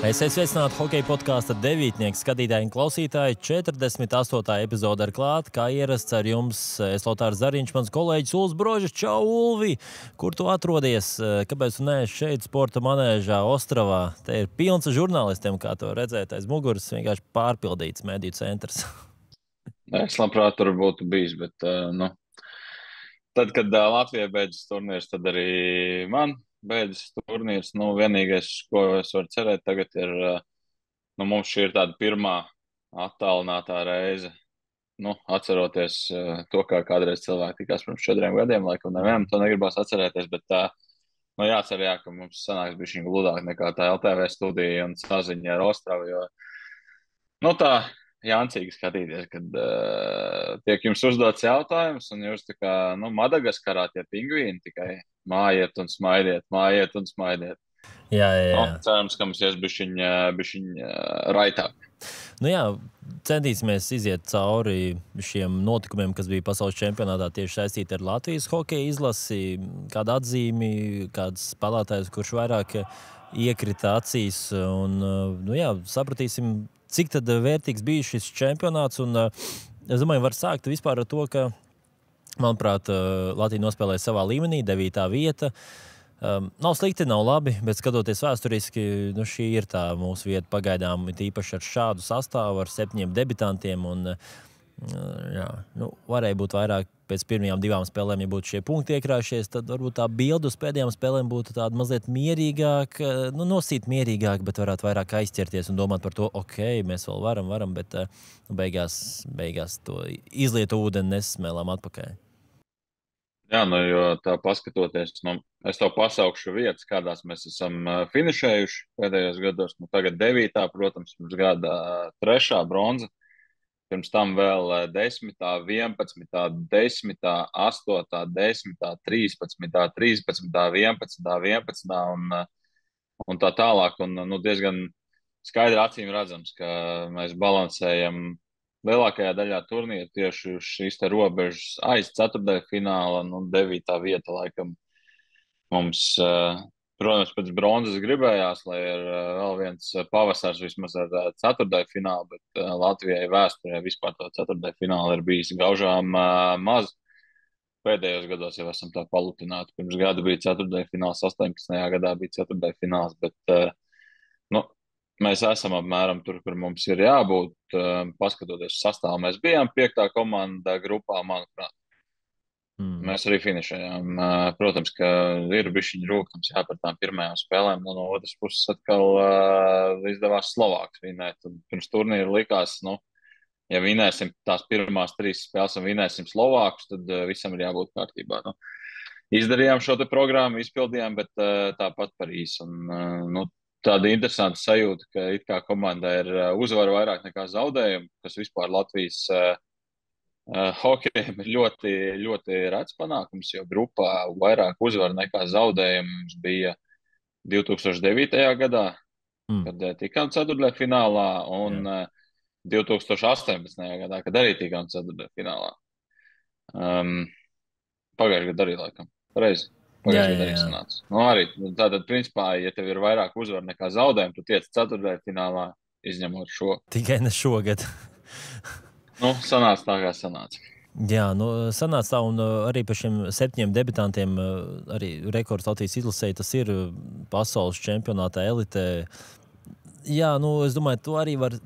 Esiet sveicināti hokeja podkāsta devītnieki, skatītāji un klausītāji. 48. epizode ar klāt, kā ierasts ar jums. Es Lotārs Zariņš, mans kolēģis Uls Brožs. Čau, Ulvi! Kur tu atrodies? Kāpēc tu neesi šeit sporta manēžā Ostravā? Te ir pilns ar žurnālistiem, kā to redzēt aiz muguras. Vienkārši pārpildīts mediju centrs. Es labprāt tur būtu bijis, bet tad, kad Latvijai beidzas turnīrs, tad arī man beidzas turnīrs. Vienīgais, ko es varu cerēt tagad, ir, mums šī ir tāda pirmā attālinātā reize. Atceroties to, kā kādreiz cilvēki tikās pirms 4 gadiem, laikam nevienam to negribās atcerēties, bet jācer, ka mums sanāks bišķiņ gludāk nekā tā LTV studija un saziņa ar Ostravu, jo tā jāncīgi skatīties, kad tiek jums uzdots jautājums, un jūs tā kā, Madagaskarā tie pingvīni tikai mājiet un smaidiet, mājiet un smaidiet. Jā. Cerams, ka mums ies bišķiņ raitāk. Centīsimies iziet cauri šiem notikumiem, kas bija pasaules čempionātā tieši saistīti ar Latvijas hokeja izlasi. Kāda atzīmi, kāds spēlētājs, kurš vairāk iekrita acīs, un sapratīsim, cik tad vērtīgs bija šis čempionāts. Un es domāju, var sākt vispār ar to, ka, manuprāt, Latvija nospēlēja savā līmenī, 9. vieta. Nav slikti, nav labi, bet skatoties vēsturiski, šī ir tā mūsu vieta pagaidām, īpaši ar šādu sastāvu, ar 7 debitantiem. Un, varēja būt vairāk pēc pirmajām 2 spēlēm, ja būtu šie punkti iekrājušies, tad varbūt tā bilde uz pēdējām spēlēm būtu tāda mazliet mierīgāk, nosīt mierīgāk, bet varētu vairāk aizķerties un domāt par to, mēs vēl varam, bet beigās to izlietu ūdeni nesmēlām atpakaļ. Jā, jo tā paskatoties, es tev pasaukšu vietas, kādās mēs esam finišējuši pēdējos gados. Tagad 9, protams, pirms gada 3. bronza, pirms tam vēl 10, 11, 10, 8, 10, 13, 11 un tā tālāk. Un diezgan skaidri acīm redzams, ka mēs balansējam lielākajā daļā turnīra tieši uz šīs te robežas aiz 4. fināla, 9. vieta laikam mums, protams, pēc bronzas gribējās, lai ir vēl viens pavasars vismaz ar 4. finālu, bet Latvijai vēsturē vispār to 4. finālu ir bijis gaužām maz. Pēdējos gados jau esam tā palutināti. Pirms gada bija 4. fināls, 18. gadā bija 4. fināls, bet mēs esam apmēram tur, kur mums ir jābūt. Paskatoties sastāvu, mēs bijām 5. komanda grupā, manuprāt. Mēs arī finišējām. Protams, ka ir bišķiņ rūkams par tām pirmajām spēlēm. No otras puses atkal izdevās Slovāks vinēt. Un pirms turnīra likās, ja vinēsim tās pirmās 3 spēles un vinēsim Slovākus, tad visam ir jābūt kārtībā. Izdarījām šo te programmu, izpildījām, bet tāpat par īsu. Un, tāda interesanta sajūta, ka it kā komandai ir uzvaru vairāk nekā zaudējumu, kas vispār Latvijas hokejam ir ļoti, ļoti rets panākums, jo grupā vairāk uzvaru nekā zaudējumu mums bija 2009. gadā, kad tikām 4. finālā, un 2018. gadā, kad arī tikām 4. finālā. Pagājušajā gadā arī laikam. Pareizi. Pagājušajā gadā arī sanāca. Arī tātad, principā, ja tev ir vairāk uzvaru nekā zaudējumu, tu tiec 4. finālā, izņemot šo. Tikai ne šogad. Sanāca tā, kā sanāca. Jā, sanāca tā, un arī par šiem 7 debitantiem arī rekords Latvijas izlasēja, tas ir pasaules čempionātā elitē. Jā, es domāju, to arī var,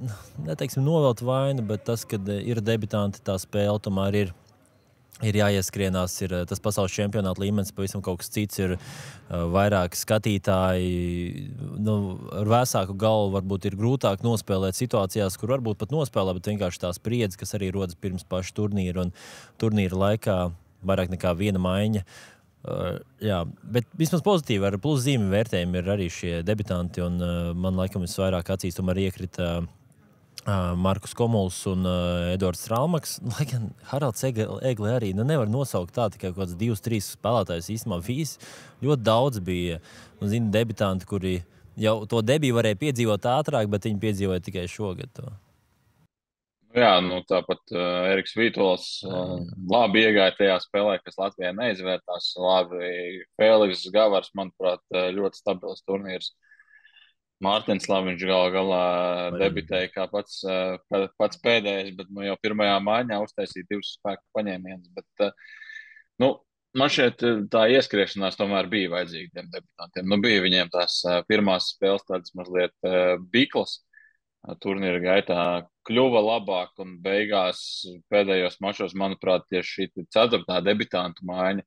neteiksim, novelt vainu, bet tas, kad ir debitanti, tā spēle tomēr ir jāieskrienās, ir tas pasaules čempionāta līmenis, pavisam kaut kas cits, ir vairāk skatītāji, ar vēsāku galvu varbūt ir grūtāk nospēlēt situācijās, kur varbūt pat nospēlē, bet vienkārši tās spriedzes, kas arī rodas pirms paša turnīra un turnīra laikā vairāk nekā viena maiņa. Bet vismaz pozitīvi ar pluszīmi vērtējumi ir arī šie debitanti, un man laikam visvairāk acīs tomēr iekrita Markus Komuls un Edvards Strālmaks. Lai gan Haralds Egle arī nevar nosaukt tā, tikai kaut kāds 2-3 spēlētājus īstenībā visi. Ļoti daudz bija, debitanti, kuri jau to debiju varēja piedzīvot ātrāk, bet viņi piedzīvoja tikai šogad to. Jā, tāpat Eriks Vītols labi iegāja tajā spēlē, kas Latvijai neizvērtās. Labi, Fēliks Gavars, manuprāt, ļoti stabils turnīrs. Mārtiņš Slaviņš galā debitēja kā pats pēdējais, bet jau pirmajā maiņā uztaisīja 2 spēku paņēmienus. Bet, nu, man šeit tā ieskriešanās tomēr bija vajadzīga tiem debitantiem. Bija viņiem tās pirmās spēles tādas mazliet biklas. Turnīra gaitā kļuva labāk un beigās pēdējos mačos, manuprāt, tieši šī 4. debitantu maiņa,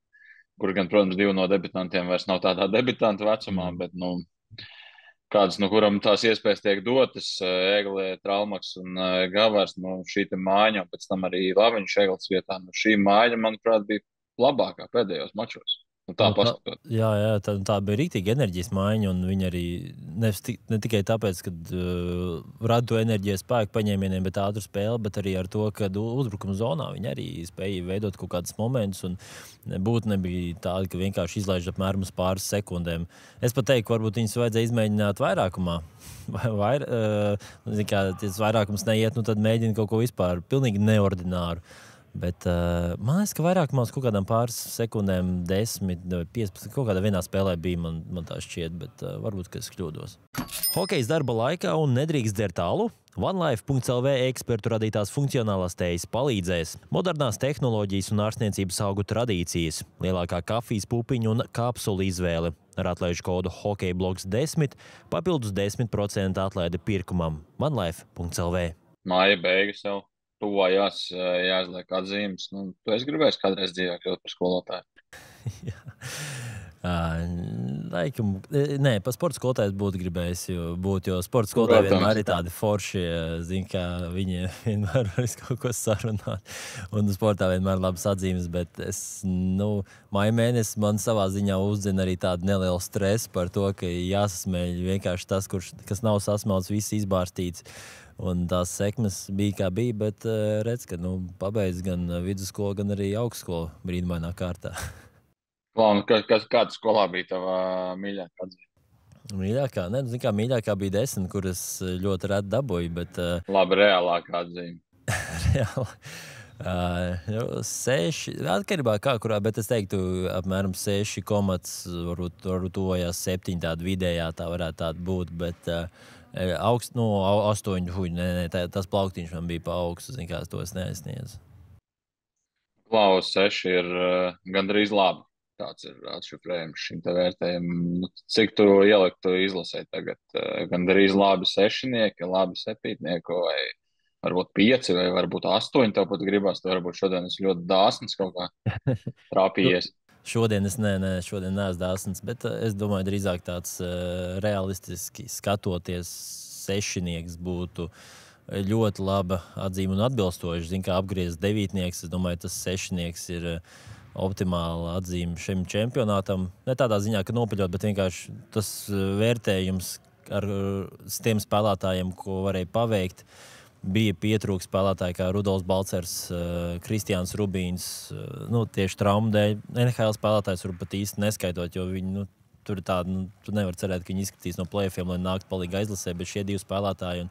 kur gan, protams, 2 no debitantiem vairs nav tādā debitantu vecumā, bet, kādas, no kuram tās iespējas tiek dotas, Egle, Traumaks un Gavars, šī te maiņa, un pēc tam arī Laviņš Egles vietā, šī maiņa, manuprāt, bija labākā pēdējos mačos. Jā, tā bija rīktīga enerģijas maiņa, un viņi arī ne tikai tāpēc, ka rada to enerģijas spēku paņēmieniem, bet ātru spēli, bet arī ar to, ka uzbrukuma zonā viņi arī spēja veidot kaut kādus momentus, un nebija tādi, ka vienkārši izlaiž apmēram uz pāris sekundēm. Es pat teiktu, varbūt viņus vajadzēja izmēģināt vairākumā. Tas vairākums neiet, tad mēģina kaut ko vispār pilnīgi neordināru. Bet man liekas, ka vairākumā uz kaut kādām pāris sekundēm, 10, 15, kaut kādā vienā spēlē bija, man tā šķiet, bet varbūt, ka es kļūdos. Hokejs darba laikā un nedrīkst dzert alu? OneLife.lv ekspertu radītās funkcionālās tējas palīdzēs. Modernās tehnoloģijas un ārstniecības augu tradīcijas, lielākā kafijas pupiņu un kapsulu izvēle. Ar atlaižu kodu HokejBlogs10 papildus 10% atlaide pirkumam. OneLife.lv. Māja beigas jau. Tuvojās, jāizliek atzīmes. Tu esi gribējis kādreiz dzīvē kļūt par skolotāju? Laikam, nē, par sporta skolotāju būtu gribējis būt, jo sporta skolotāji vienmēr ir tādi forši, zin, kā viņi vienmēr var kaut ko sarunāt. Un sportā vienmēr labas atzīmes, bet maija mēnesis man savā ziņā uzdzina arī tādu nelielu stresu par to, ka jāsasmēļ vienkārši tas, kas nav sasmelts, viss izbārstīts. Un tās sekmes bija kā bija, bet redz, ka pabeidz gan vidusskolu, gan arī augstskolu brīnumainā kārtā. Kāda skolā bija tava mīļākā atzīme? Mīļākā? Mīļākā bija 10, kuras ļoti reti dabūju, bet... Labi, reālākā atzīme. Reāli. 6, atkarībā kā kurā, bet es teiktu apmēram 6 komats, varbūt tuvojās 7, tāda vidējā tā varētu tāda būt, bet... 8, tas plauktiņš man bija pa augstu, kā es to neaizsniedzu. Klaus 6 ir gandrīz labi. Tāds ir atšifrējums šim te vērtējumam. Cik tu ieliktu izlasē tagad? Gandrīz labi 6-nieki, labi 7-nieki, vai varbūt 5, vai varbūt 8 tev pat gribās. Tu varbūt šodien esi ļoti dāsns kaut kā trāpījies. Šodien es neesmu dāsns, bet es domāju, drīzāk tāds realistiski skatoties 6-nieks būtu ļoti laba atzīme un atbilstoši. Zin, kā apgriezt 9-nieks, es domāju, tas 6-nieks ir optimāla atzīme šim čempionātam. Ne tādā ziņā, ka nopaļot, bet vienkārši tas vērtējums ar tiem spēlētājiem, ko varēja paveikt. Bija pietrūks spēlētāji kā Rudolfs Balcers, Kristiāns Rubīns, tieši traumu dēļ. NHL spēlētājs var pat īsti neskaitot, jo viņi, tur ir tādi, tu nevar cerēt, ka viņi izskatīs no play-offiem, lai nāktu palīgi aizlasē, bet šie 2 spēlētāji, un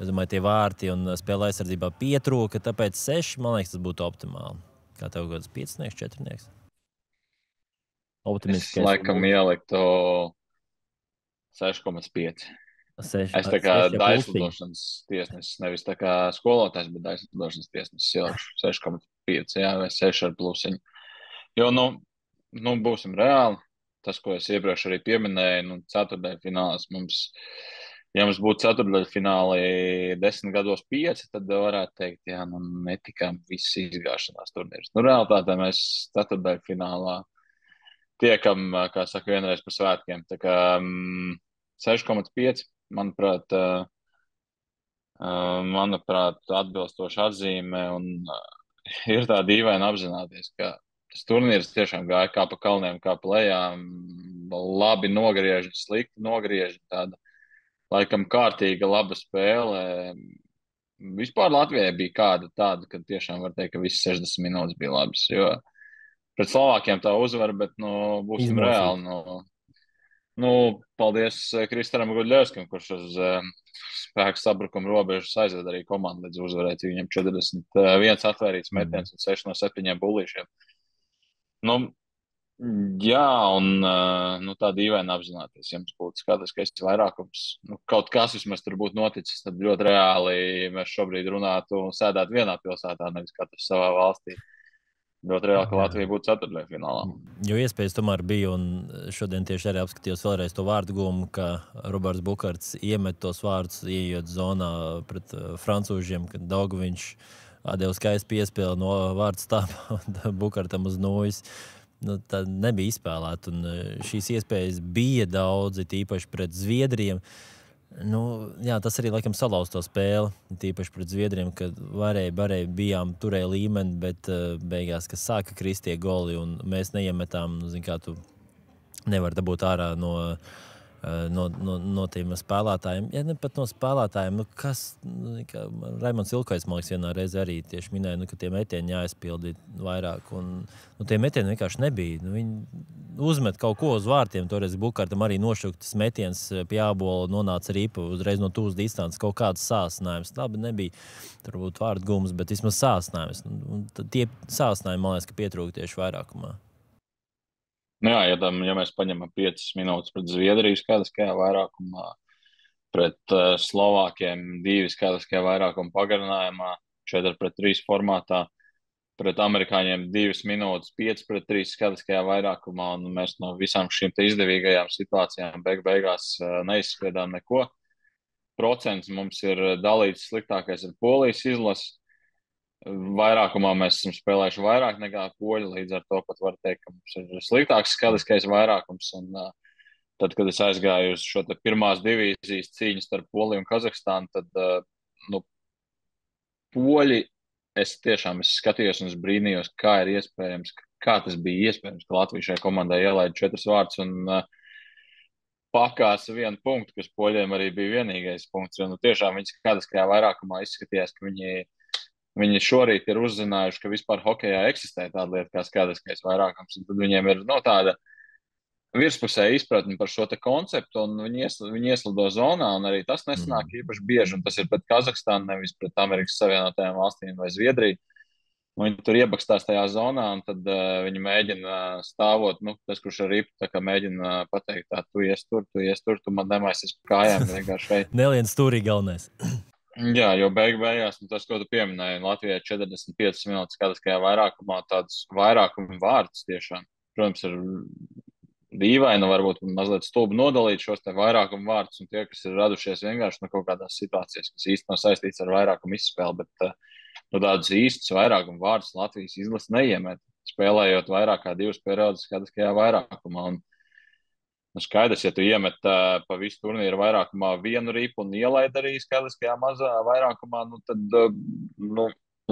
es domāju, tie vārti un spēlē aizsardzībā pietrūka, tāpēc 6, man liekas, tas būtu optimāli. Kā tev kāds 5-nieks, 4-nieks? Es laikam ieliktu 6,5. Es tā kā daislidošanas tiesnesis, nevis tā kā skolotājs, bet daislidošanas tiesnesis ielikšu 6,5, vai 6 ar plusiņu. Jo, būsim reāli, tas, ko es iepriekš arī pieminēju, ceturtdaļfināls mums, ja mums būtu ceturtdaļfināli 10 gados 5, tad varētu teikt, jā, netikām viss izgāšanās turnīrs. Realitātē mēs ceturtdaļfinālā tiekam, kā saka, vienreiz par svētkiem. Tā kā 6,5. Manuprāt, atbilstoša atzīme, un ir tā dīvaini apzināties, ka tas turnīrs tiešām gāja kā pa kalniem, kā pa lejām, labi nogrieži, slikti nogrieži, tāda laikam kārtīga laba spēle. Vispār Latvijai bija kāda tāda, ka tiešām var teikt, ka visas 60 minūtes bija labas, jo pret Slovākiem tā uzvara, bet būsim reāli. Paldies Kristaram Gudļevskam, kurš uz spēku sabrukuma robežas aizved arī komandu līdz uzvarēt. Viņam 41 atvērīts metiens un 6 no 7 bullīšiem. Jā, un nu, tā dīvaini apzināties, ja mums būtu skaidrs, ka esi vairākums. Nu, kaut kas vismaz tur būtu noticis, tad ļoti reāli mēs šobrīd runātu un sēdētu vienā pilsētā, nevis katrs savā valstī. Ļoti reāli, ka Latvija būtu ceturtdaļfinālā. Jo iespējas tomēr bija, un šodien tieši arī apskatījos vēlreiz to vārdu gumu, ka Roberts Bukarts iemet tos vārdus, ieiet zonā pret francūžiem, kad Daugaviņš atdeva skaistu piespēli no vārdu stāva Bukartam uz nūjas. Nu, tā nebija izspēlēta, un šīs iespējas bija daudzi, tīpaši pret Zviedriem. Nu, jā, tas arī laikam salauz to spēli, tīpaši pret Zviedriem, kad bijām turēja līmeni, bet beigās, kas sāka krist tie goli, un mēs neiemetām, zin kā tu nevar dabūt ārā no tiem spēlētājiem. Ja ne pat no spēlētājiem, nu kas, Raimonds Ilkais, man liekas, vienā reizē arī tieši minēja, nu, ka tie metieni jāizpildi vairāk, un tie metieni vienkārši nebija. Nu, viņi uzmet kaut ko uz vārtiem, toreiz Bukartam arī nošauktas metiens pie ābola nonāca ripa uzreiz no tūs distances, kaut kāds sāsinājums. Labi, nebija turbūt vārdu gums, bet vismaz sāsinājums. Un tie sāsinājumi, man liekas, ka pietrūka tieši vairākumā. Nu jā, ja mēs paņemam 5 minūtes pret Zviedriju skaidriskajā vairākumā, pret Slovākiem 2 skaidriskajā vairākumā pagarinājumā, 4-3 formātā, pret amerikāņiem 2 minūtes 5-3 skaidriskajā vairākumā, un mēs no visām šīm izdevīgajām situācijām beigās neizspiedām neko. Procents mums ir dalīts sliktākais ar Polijas izlasi. Vairākumā mēs esam spēlējuši vairāk nekā poļi, līdz ar to pat var teikt, ka mums ir sliktāks skaidriskais vairākums. Un, tad, kad es aizgāju uz šo pirmās divīzijas cīņu starp Poliju un Kazahstānu, tad nu, poļi, es skatījos un es brīnījos, kā ir iespējams, kā tas bija iespējams, ka Latvija šai komandai ielaida 4 vārdus un pakāsa 1 punktu, kas poļiem arī bija vienīgais punkts. Jo nu, tiešām viņi skaidriskajā vairākumā izskatījās, ka viņi šorīt ir uzzinājuši, ka vispār hokejā eksistē tāda lieta kā skaidriskais vairākums. Tad viņiem ir tāda virspusēja izpratne par šo konceptu, un viņi ieslido zonā, un arī tas nesanāk īpaši bieži. Un tas ir pret Kazahstānu, nevis pret Amerikas Savienotajām valstīm vai Zviedriju. Viņi tur iebakstās tajā zonā, un tad viņi mēģina stāvot. Nu, tas, kurš ar ripu mēģina pateikt, tā, tu ies tur, tu man nemaisies pa kājām. Nelien stūrī galvenais. Jā, jo beigās, tas, ko tu pieminēji, Latvijai 45 minūtes skaidriskajā vairākumā, tāds vairākuma vārds tiešām. Protams, ir dīvaini, varbūt mazliet stulbi nodalīt šos te vairākuma vārdus un tie, kas ir radušies vienkārši no kaut kādās situācijās, kas īsti nav saistīts ar vairākumu izspēli, bet tādus īstus vairākuma vārdus Latvijas izlase neiemet, spēlējot vairāk kā 2 periodus skaidriskajā vairākumā. Un skaidrs, ja tu iemet pa visu turnīru vairākumā 1 ripu un ielaid arī skaidriskajā mazā vairākumā, tad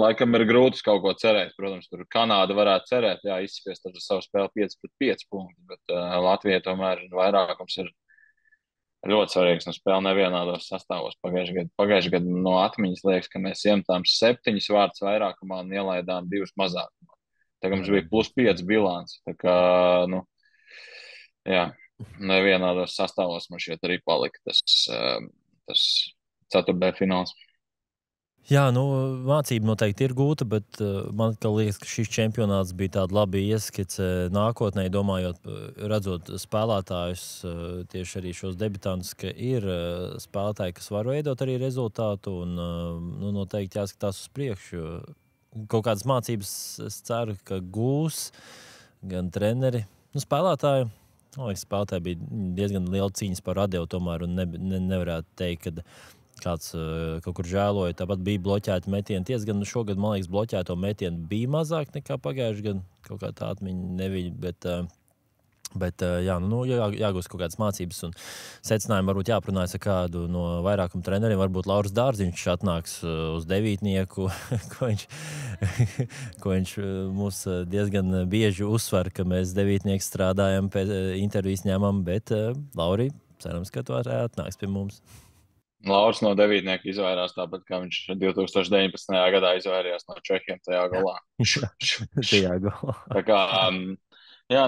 laikam ir grūti kaut ko cerēt. Protams, tur Kanāda varētu cerēt, jā, izspiest ar savu spēli 5-5 punktus, bet Latvijai tomēr vairākums ir ļoti svarīgs un spēle nevienādos sastāvos. Pagājušajā gadā no atmiņas liekas, ka mēs iemetām 7 vārdus vairākumā un ielaidām 2 mazākumā. Tagad mums bija +5 bilants. Tā kā, jā, nevienādos sastāvos man šķiet arī palika tas ceturtdaļfināls. Jā, mācība noteikti ir gūta, bet man liekas, ka šis čempionāts bija tāda laba ieskice nākotnē, domājot, redzot spēlētājus, tieši arī šos debitantus, ka ir spēlētāji, kas var veidot arī rezultātu, un noteikti jāskatās uz priekšu. Kaut kādas mācības es ceru, ka gūs gan treneri, spēlētāji. Man liekas, spēlētāji bija diezgan liela cīņas par radiju tomēr, un nevarētu teikt, ka kāds kaut kur žēloja. Tāpat bija bloķēti metieni. Tiesa gan šogad, man liekas, bloķēto metienu bija mazāk nekā pagājušajā gadā. Kaut kā tā atmiņa nebija, bet jāgūst kaut kādas mācības un secinājumi. Varbūt jāprunājas ar kādu no vairākuma treneriem. Varbūt Lauris Dārziņš atnāks uz devītnieku, ko viņš mūs diezgan bieži uzsver, ka mēs devītnieki strādājam, pēc intervijas ņemam, bet Lauri, cerams, ka tu arī atnāks pie mums. Lauris no devītnieka izvairās tāpat, kā viņš 2019. gadā izvairījās no Čehiem tajā golā. Tā kā, jā,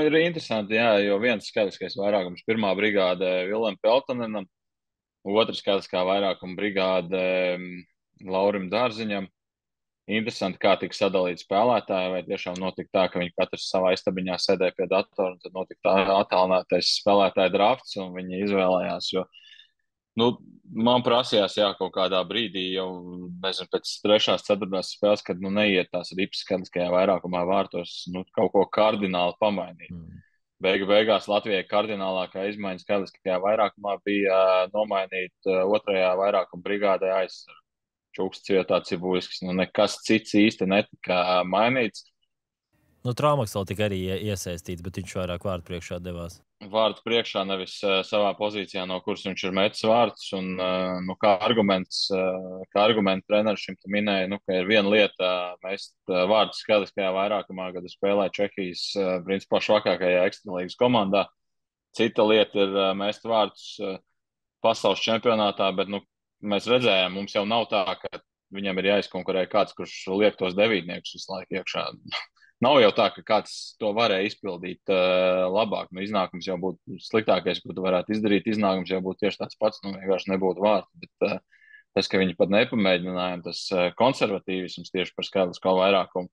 ir interesanti, jā, jo viens skaidriskais vairākums 1. brigāde Vilem Peltonenam, 2. skaidriskā vairākuma brigāde Laurim Dārziņam. interesanti, kā tika sadalīti spēlētāji, vai tiešām notika tā, ka viņi katrs savā istabiņā sēdēja pie datora, un tad notika tā attālinātais spēlētāju drafts, un viņi izvēlējās, jo, nu, man prasījās, jā, kaut kādā brīdī jau, nezinu, pēc 3., 4. spēles, kad, nu, neiet tās rips skatiskajā vairākumā vārtos, nu, kaut ko kardināli pamainīt. Beigās Latvijai kardinālākā izmaiņa skatiskajā vairākumā bija nomainīt 2. vairākuma brigādē aizsardzību. Čuksts vietā Cibuļskis. Nu, nekas cits īsti netika mainīts. Nu, Traumaks vēl tika arī iesaistīts, bet viņš vairāk vārdu priekšā devās. Vārdu priekšā, nevis savā pozīcijā, no kuras viņš ir metis vārdus. Un, nu, kā argumentu treneris šim te minēja, nu, ka ir viena lieta mest vārdus skatiskajā vairākumā, kad spēlē Čehijas principā švakākajā ekstralīgas komandā. Cita lieta ir mest vārdus pasaules čempionātā, bet, nu, mēs redzējām, mums jau nav tā, ka viņam ir jāizkonkurē kāds, kurš liek tos devītniekus visu laiku iekšā. Nav jau tā, ka kāds to varēja izpildīt labāk. Nu, iznākums jau būtu sliktākais, ko tu varētu izdarīt. Iznākums jau būtu tieši tāds pats, nu vienkārši nebūtu vārds. Bet tas, ka viņi pat nepamēģināja, tas konservatīvisms tieši par skaitlisko vairākumu,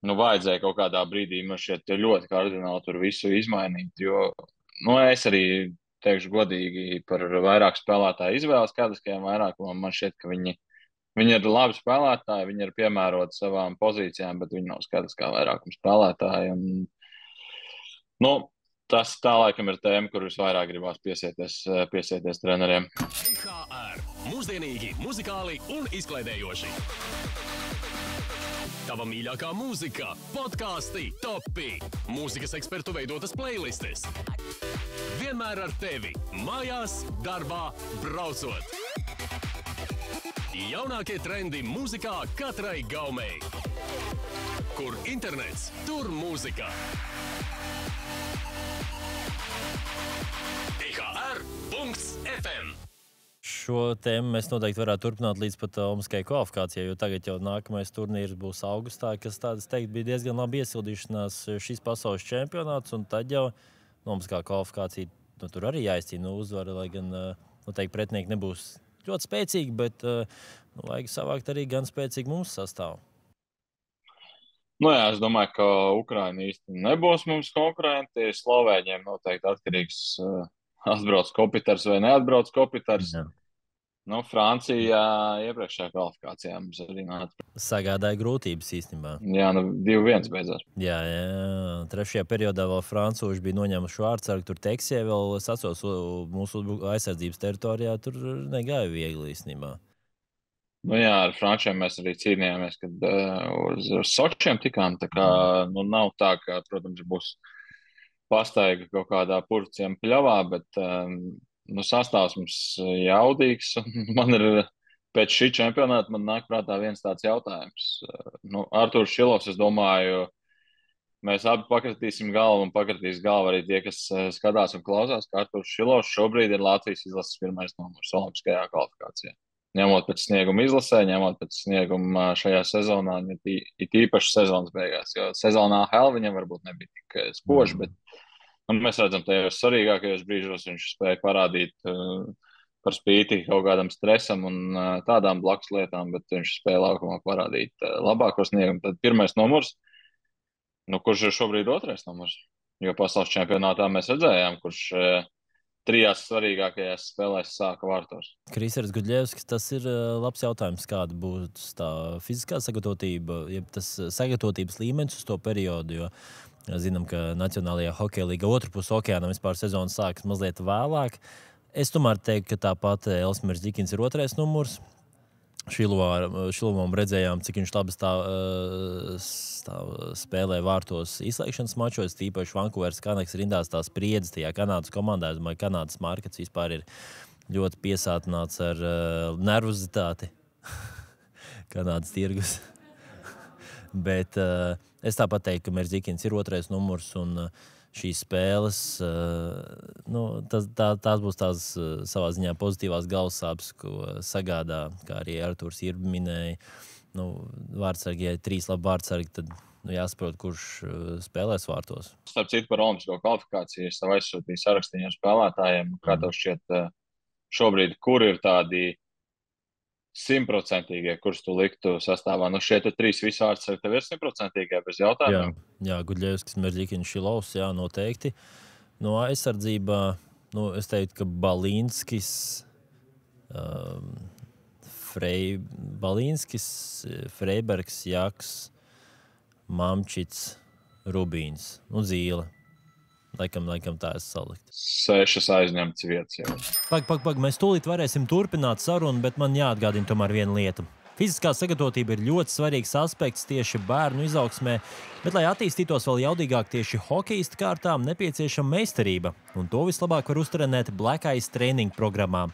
nu, vajadzēja kaut kādā brīdī man šķiet ļoti kardināli tur visu izmainīt, jo, nu, es arī teikšu godīgi par vairāk spēlētāju izvēles kādiskajām vairākumam. Man šķiet, ka viņi ir labi spēlētāji, viņi ir piemēroti savām pozīcijām, bet viņi nav kādiskā vairākuma spēlētāji. Un, nu, tas tā laikam ir tēma, kur visvairāk gribās piesieties treneriem. EHR – mūsdienīgi, muzikāli un izklaidējoši. Tava mīļākā mūzika, podkāsti, topi, mūzikas ekspertu veidotas playlistes. Vienmēr ar tevi, mājās, darbā, braucot. Jaunākie trendi mūzikā katrai gaumei. Kur internets, tur mūzika. EHR.FM. Šo tēmu mēs noteikti varētu turpināt līdz pat Olimpiskajai kvalifikācijai, jo tagad jau nākamais turnīrs būs augustā, kas tādas teikt bija diezgan labi iesildīšanās šīs pasaules čempionāts, un tad jau Olimpiskā kvalifikācija, nu, tur arī jāizcīna uzvara, lai gan, noteikti pretinieki nebūs ļoti spēcīgi, bet nu, vajag savākt arī gan spēcīgi mūsu sastāvu. Nu jā, es domāju, ka Ukraina īsti nebūs mums konkurenti. Slovēņiem noteikti atkarīgs atbrauc Kopitars vai neatbrauc Kopitars. Jā. Nu, Francija iepriekšējā kvalifikācijā mums arī nāca. Sagādāja grūtības īstenībā. Jā, nu 2-1 beidzās. Jā. Trešajā periodā vēl francūži bija noņēmuši vārdsargu, tur Teksijā vēl sacos mūsu aizsardzības teritorijā, tur negāja viegli īstenībā. Nu jā, ar frančiem mēs arī cīnījāmies, kad uz Sočiem tikām, tā kā, nu nav tā, ka, protams, būs pastaiga kaut kādā purciem pļavā, bet, nu, sastāvs mums jaudīgs, un man ir pēc šī čempionāta man nāk prātā viens tāds jautājums. Nu, Artūrs Šilovs, es domāju, mēs abi pakritīsim galvu un pakritīs galvu arī tie, kas skatās un klausās, ka Artūrs Šilovs šobrīd ir Latvijas izlases pirmais numurs Olimpiskajā kvalifikācijā. Ņemot pēc snieguma izlasē, ņemot pēc snieguma šajā sezonā, it īpaši sezonas beigās, jo sezonā hell viņam varbūt nebija tik spoži, bet mēs redzam, tajos svarīgākajos brīžos viņš spēja parādīt par spīti kaut kādam stresam un tādām blakus lietām, bet viņš spēja laukumā parādīt labāko sniegumu. Tad pirmais numurs, nu, kurš ir šobrīd otrais numurs, jo pasaules čempionātā mēs redzējām, kurš trijās svarīgākajās spēlēs sāka vārtos. Kristers Gudļevskis, tas ir labs jautājums, kāda būs tā fiziskā sagatavotība, jeb tas sagatavotības līmenis uz to periodu, jo zinām, ka Nacionālajā hokeja līga otru pusi okeānam vispār sezonas sākas mazliet vēlāk. Es tomēr teiktu, ka tāpat Elsmers Dzikins ir otrais numurs. Šilovam redzējām, cik viņš labi spēlē vārtos izslēgšanas mačos, tīpaši Vankūveras Canucks rindās tās spriedzes tajā Kanādas komandā. Es domāju, Kanādas markets vispār ir ļoti piesātināts ar nervozitāti. Kanādas tirgus. Bet es tāpat teiktu, ka Merzikins ir otrais numurs un šīs spēles, nu, tās būs tās savā ziņā pozitīvās galvassāpes, ko sagādā, kā arī Artūrs Irba minēja. Nu, vārdsargi, ja ir 3 labi vārdsargi, tad jāsaprot, kurš spēlēs vārtos. Starp citu par olimpisko kvalifikāciju es tev aizsūtīju sarakstiņu ar spēlētājiem. Kā tev šķiet šobrīd, kur ir tādi 100%, kurš tu liktu sastāvā? Nu, šie 3 visvārds tev ir 100% bez jautājumiem? Jā, Gudļevskis, Merzlikins, Šilovs, jā, noteikti. No aizsardzībā, es teiktu, ka Balīnskis, Freibergs, Jaks, Mamčits, Rubīns, Zīle. Laikam tā es saliktu. 6 aizņemts vietas jau. Pag, mēs tūlīt varēsim turpināt sarunu, bet man jāatgādina tomēr viena lieta. Fiziskā sagatavotība ir ļoti svarīgs aspekts tieši bērnu izaugsmē, bet, lai attīstītos vēl jaudīgāk tieši hokejistu kārtām, nepieciešama meistarība, un to vislabāk var uztrenēt Black Ice training programmā.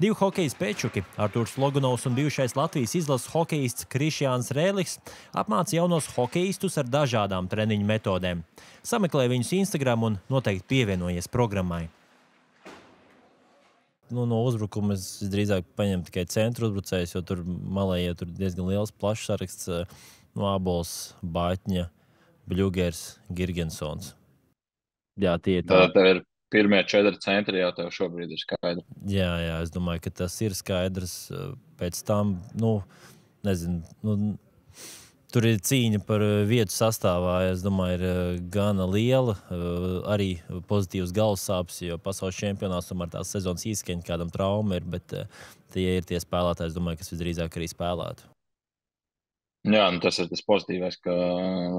2 hokejas pečuki, Artūrs Logunovs un bijušais Latvijas izlases hokejists Krišjāns Rēliks, apmāca jaunos hokejistus ar dažādām treniņu metodēm. Sameklē viņus Instagram un noteikti pievienojies programmai. No uzbrukuma es drīzāk paņemu tikai centru uzbrucējus, jo tur malējie tur diezgan liels, plašs saraksts. Abols, Bāķņa, Bļugers, Girgensons. Jā, tie ir tā. Tev ir pirmie 4 centri jau tev šobrīd ir skaidri. Jā, es domāju, ka tas ir skaidrs. Pēc tam, tur ir cīņa par vietu sastāvā. Es domāju, ir gana liela. Arī pozitīvs galvasāpes, jo pasaules čempionāts tomēr tās sezonas īskaņa kādam trauma ir, bet tie ir tie spēlētāji, es domāju, kas visdrīzāk arī spēlētu. Jā, tas ir tas pozitīvais, ka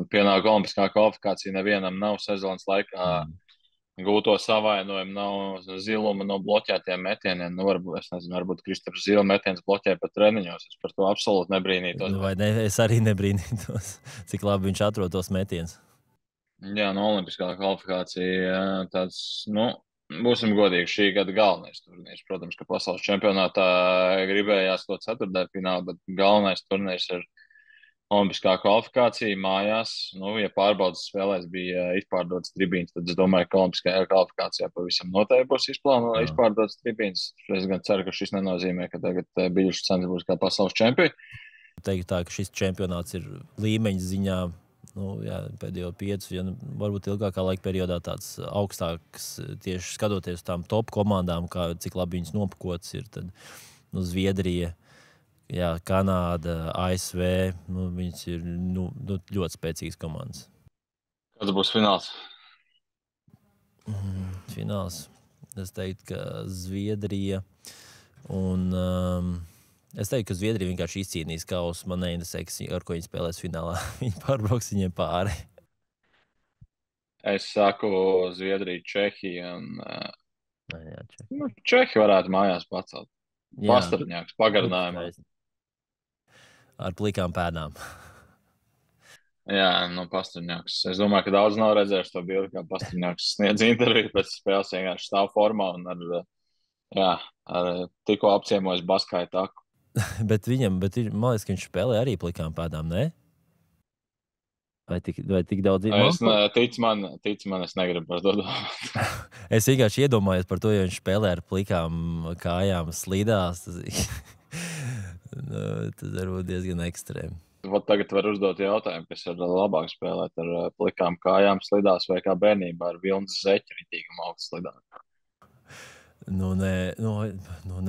pienāk olimpiskā kvalifikācija nevienam nav sezonas laikā. Gūto savainojumu, nav ziluma, no bloķētiem metieniem. Varbūt Kristofers Zila metiens bloķē pat treniņos. Es par to absolūti nebrīnītos. Vai ne? Es arī nebrīnītos, cik labi viņš atrod tos metienus. Jā, olimpiskā kvalifikācija tāds, būsim godīgi, šī gada galvenais turnīrs. Protams, ka pasaules čempionātā gribējās to ceturtdaļfinālu, bet galvenais turnīrs ir olimpiskā kvalifikācija mājās. Ja pārbaudas spēlēs bija izpārdotas tribīnes, tad es domāju, ka olimpiskajā kvalifikācijā pavisam noteikti būs izpārdotas tribīnes. Es gan ceru, ka šis nenozīmē, ka tagad bijušas cenas būs kā pasaules čempioni. Teikt tā, ka šis čempionāts ir līmeņa ziņā, pēdējo 5, varbūt ilgākā laika periodā tāds augstāks, tieši skatoties uz tām top komandām, cik labi viņas nopakotas ir, tad Zviedrija, Kanāda, ASV, viņas ir ļoti spēcīgas komandas. Kāds būs fināls? Fināls. Es teiktu, ka Zviedrija un es teiktu, ka Zviedrija vienkārši izcīnīs kausu. Man neinteresē, ar ko viņi spēlēs finālā. Viņi pārbrauks viņiem pāri. Es saku Zviedrija, Čehija un Čehi varētu mājās pacelt. Pastrņāks, pagarinājumā. Ar plikām pēdām. Jā, Pastrņāks. Es domāju, ka daudz nav redzējuši to bildi, kā Pastrņāks sniedz interviju pēc spēles, vienkārši stāv formā un ar tikko apciemojis Baskāju taku. bet man liekas, ka viņš spēlē arī plikām pēdām, ne? Vai tik daudz ir? Tic man, es negribu par to domāt. Es vienkārši iedomājos par to, ja viņš spēlē ar plikām kājām slīdās. Tas var būt diezgan ekstrēmi. Tagad var uzdot jautājumu, kas ir labāk spēlēt ar plikām kājām slidās vai kā bērnībā ar vilnas zeķi ritīgam augstu slidām. Nē,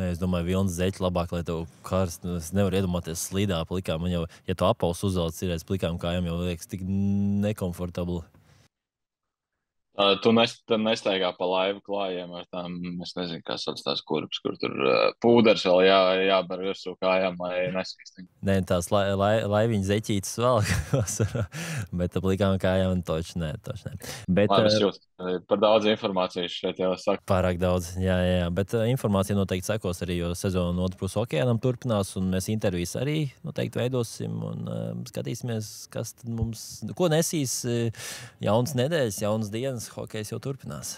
es domāju, vilnas zeķi labāk, lai tev karst. Es nevaru iedomāties slīdā plikām. Man jau, ja tu apauls uzvelc ir aiz plikām kājām, jau liekas tik nekomfortabli. Tu nestaigā pa laivu klājiem ar tām, es nezinu, kā sauc tās kurpes, kur tur pūders vēl jābar virsū kājām, lai neskaist. Nē, tās laiviņas zeķītes vēl, bet plikām kājām toči nē. Bet, es jūtu, par daudz informācijas šeit jau saku. Pārāk daudz, jā, bet informācija noteikti sekos arī, jo sezonu otru pusi okeānam turpinās, un mēs intervijas arī noteikti veidosim, un skatīsimies, kas tad mums, ko nesīs jaunas nedēļas, jaunas dienas. Hokejs jau turpinās.